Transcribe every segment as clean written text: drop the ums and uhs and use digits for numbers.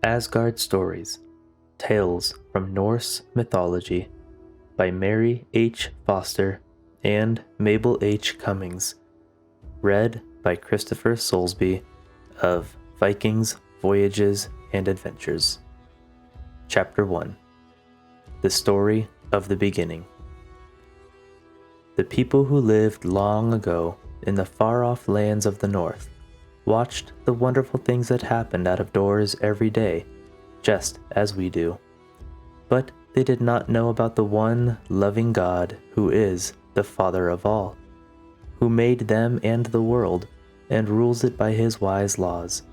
Asgard Stories, Tales from Norse Mythology by Mary H. Foster and Mabel H. Cummings. Read by Christopher Soulsby of Vikings, Voyages, and Adventures. Chapter 1. The Story of the Beginning. The people who lived long ago in the far-off lands of the north watched the wonderful things that happened out of doors every day, just as we do. But they did not know about the one loving God who is the Father of all, who made them and the world and rules it by his wise laws.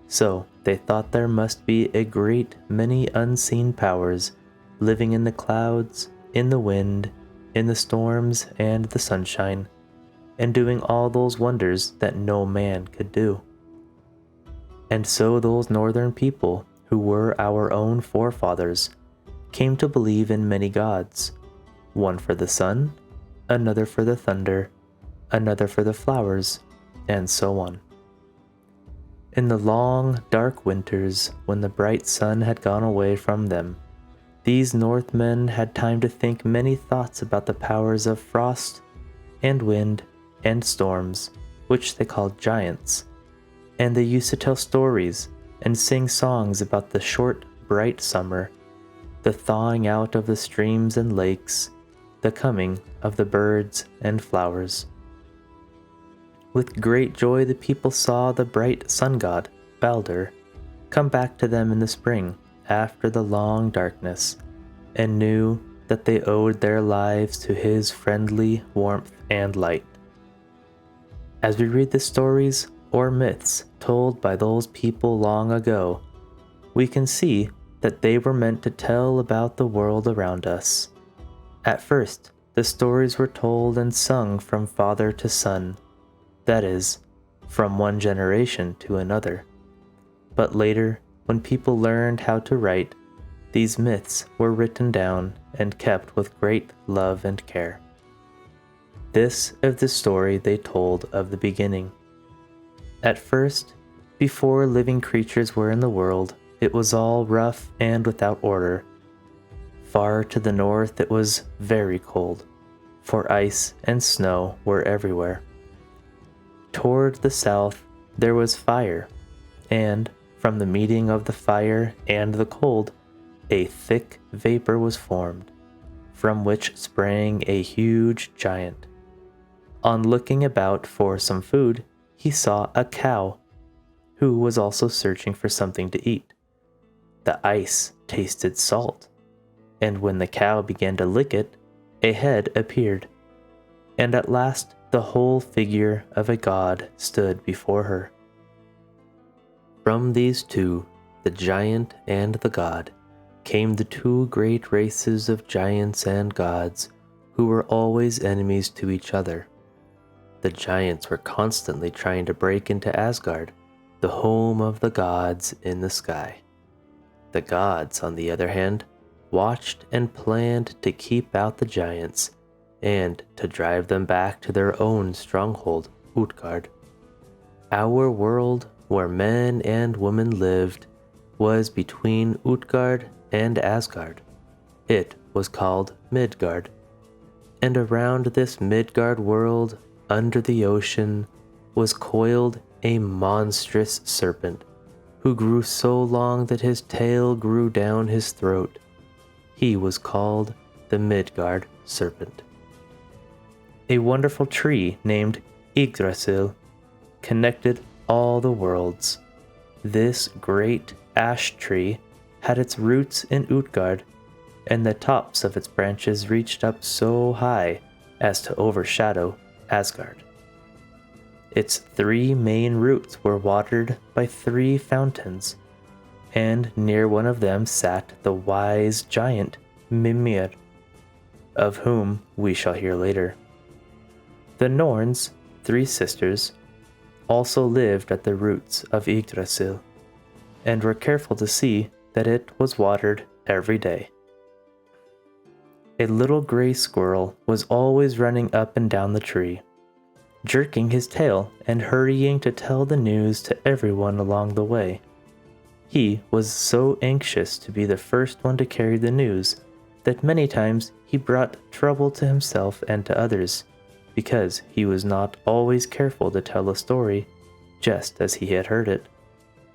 So they thought there must be a great many unseen powers living in the clouds, in the wind, in the storms and the sunshine, and doing all those wonders that no man could do. And so those northern people, who were our own forefathers, came to believe in many gods, one for the sun, another for the thunder, another for the flowers, and so on. In the long, dark winters, when the bright sun had gone away from them, these Northmen had time to think many thoughts about the powers of frost and wind and storms, which they called giants, and they used to tell stories and sing songs about the short, bright summer, the thawing out of the streams and lakes, the coming of the birds and flowers. With great joy the people saw the bright sun god, Balder, come back to them in the spring after the long darkness, and knew that they owed their lives to his friendly warmth and light. As we read the stories or myths told by those people long ago, we can see that they were meant to tell about the world around us. At first, the stories were told and sung from father to son, that is, from one generation to another. But later, when people learned how to write, these myths were written down and kept with great love and care. This is the story they told of the beginning. At first, before living creatures were in the world, it was all rough and without order. Far to the north it was very cold, for ice and snow were everywhere. Toward the south there was fire, and from the meeting of the fire and the cold, a thick vapor was formed, from which sprang a huge giant. On looking about for some food, he saw a cow, who was also searching for something to eat. The ice tasted salt, and when the cow began to lick it, a head appeared, and at last the whole figure of a god stood before her. From these two, the giant and the god, came the two great races of giants and gods who were always enemies to each other. The giants were constantly trying to break into Asgard, the home of the gods in the sky. The gods, on the other hand, watched and planned to keep out the giants and to drive them back to their own stronghold, Utgard. Our world, where men and women lived, was between Utgard and Asgard. It was called Midgard. And around this Midgard world, under the ocean, was coiled a monstrous serpent, who grew so long that his tail grew down his throat. He was called the Midgard serpent. A wonderful tree named Yggdrasil connected all the worlds. This great ash tree had its roots in Utgard, and the tops of its branches reached up so high as to overshadow Asgard. Its three main roots were watered by three fountains, and near one of them sat the wise giant Mimir, of whom we shall hear later. The Norns, three sisters, also lived at the roots of Yggdrasil, and were careful to see that it was watered every day. A little gray squirrel was always running up and down the tree, jerking his tail and hurrying to tell the news to everyone along the way. He was so anxious to be the first one to carry the news that many times he brought trouble to himself and to others, because he was not always careful to tell a story just as he had heard it.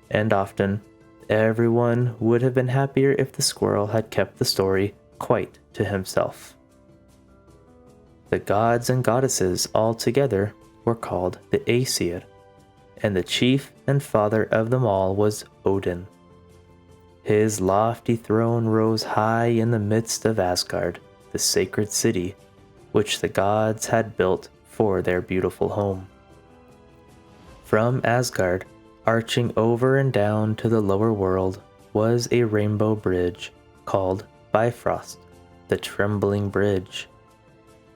And often, everyone would have been happier if the squirrel had kept the story quite to himself. The gods and goddesses all together were called the Aesir, and the chief and father of them all was Odin. His lofty throne rose high in the midst of Asgard, the sacred city, which the gods had built for their beautiful home. From Asgard, arching over and down to the lower world, was a rainbow bridge called Bifrost, the Trembling Bridge.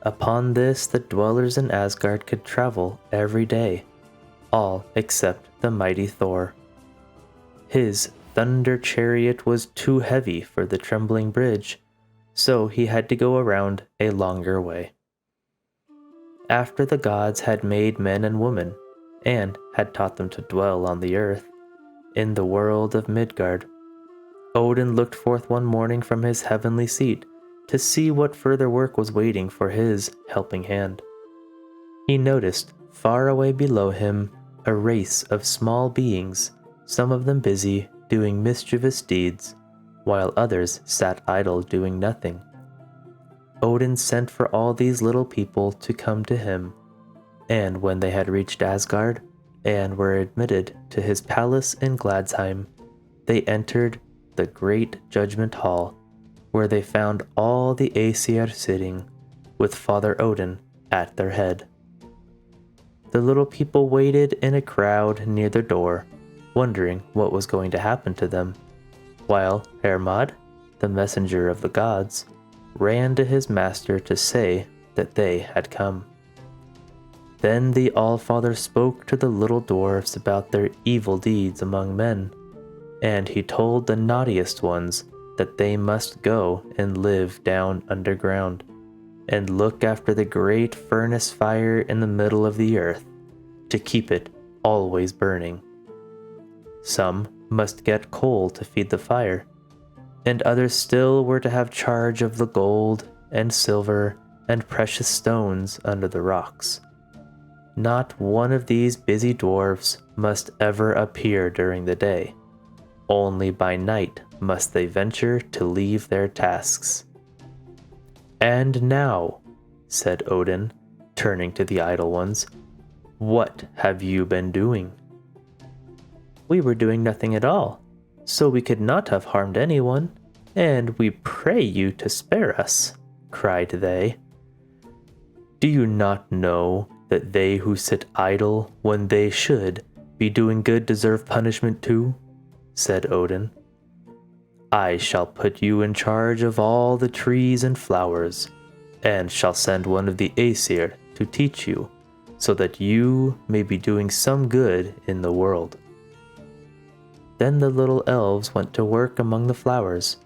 Upon this the dwellers in Asgard could travel every day, all except the mighty Thor. His thunder chariot was too heavy for the Trembling Bridge, so he had to go around a longer way. After the gods had made men and women, and had taught them to dwell on the earth, in the world of Midgard, Odin looked forth one morning from his heavenly seat to see what further work was waiting for his helping hand. He noticed, far away below him, a race of small beings, some of them busy doing mischievous deeds, while others sat idle doing nothing. Odin sent for all these little people to come to him, and when they had reached Asgard and were admitted to his palace in Gladsheim, they entered the great judgment hall, where they found all the Aesir sitting, with Father Odin at their head. The little people waited in a crowd near the door, wondering what was going to happen to them, while Hermod, the messenger of the gods, ran to his master to say that they had come. Then the Allfather spoke to the little dwarfs about their evil deeds among men, and he told the naughtiest ones that they must go and live down underground, and look after the great furnace fire in the middle of the earth, to keep it always burning. Some must get coal to feed the fire, and others still were to have charge of the gold and silver and precious stones under the rocks. Not one of these busy dwarfs must ever appear during the day. Only by night must they venture to leave their tasks. "And now," said Odin, turning to the idle ones, "what have you been doing?" "We were doing nothing at all, so we could not have harmed anyone, and we pray you to spare us," cried they. "Do you not know that they who sit idle when they should be doing good deserve punishment too?" said Odin. "I shall put you in charge of all the trees and flowers, and shall send one of the Aesir to teach you, so that you may be doing some good in the world." Then the little elves went to work among the flowers,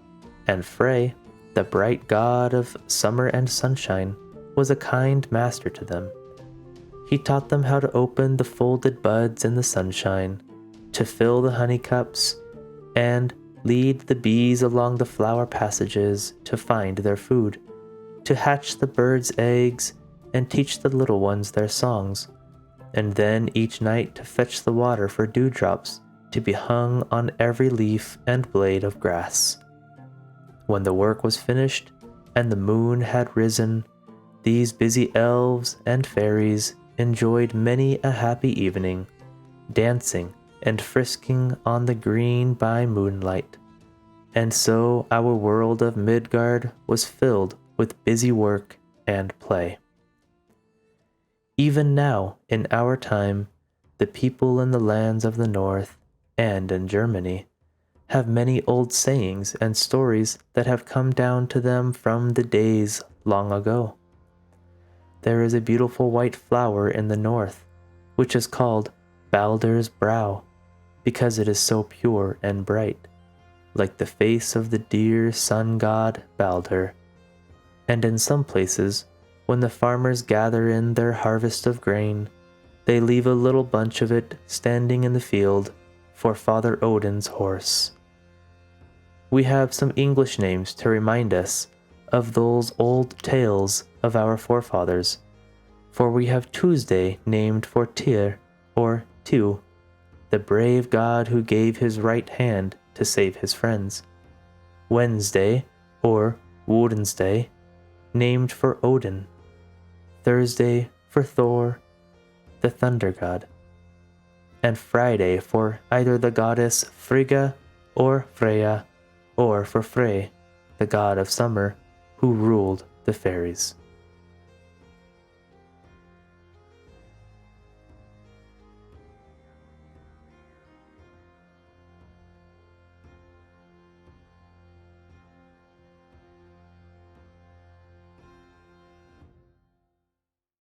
and Frey, the bright god of summer and sunshine, was a kind master to them. He taught them how to open the folded buds in the sunshine, to fill the honey cups, and lead the bees along the flower passages to find their food, to hatch the birds' eggs and teach the little ones their songs, and then each night to fetch the water for dewdrops to be hung on every leaf and blade of grass. When the work was finished and the moon had risen, these busy elves and fairies enjoyed many a happy evening, dancing and frisking on the green by moonlight. And so our world of Midgard was filled with busy work and play. Even now, in our time, the people in the lands of the north and in Germany have many old sayings and stories that have come down to them from the days long ago. There is a beautiful white flower in the north, which is called Baldur's Brow, because it is so pure and bright, like the face of the dear sun god Baldur. And in some places, when the farmers gather in their harvest of grain, they leave a little bunch of it standing in the field for Father Odin's horse. We have some English names to remind us of those old tales of our forefathers, for we have Tuesday named for Tyr or Tu, the brave god who gave his right hand to save his friends. Wednesday, or Woden's named for Odin. Thursday for Thor, the thunder god. And Friday for either the goddess Frigga or Freya, or for Frey, the god of summer, who ruled the fairies.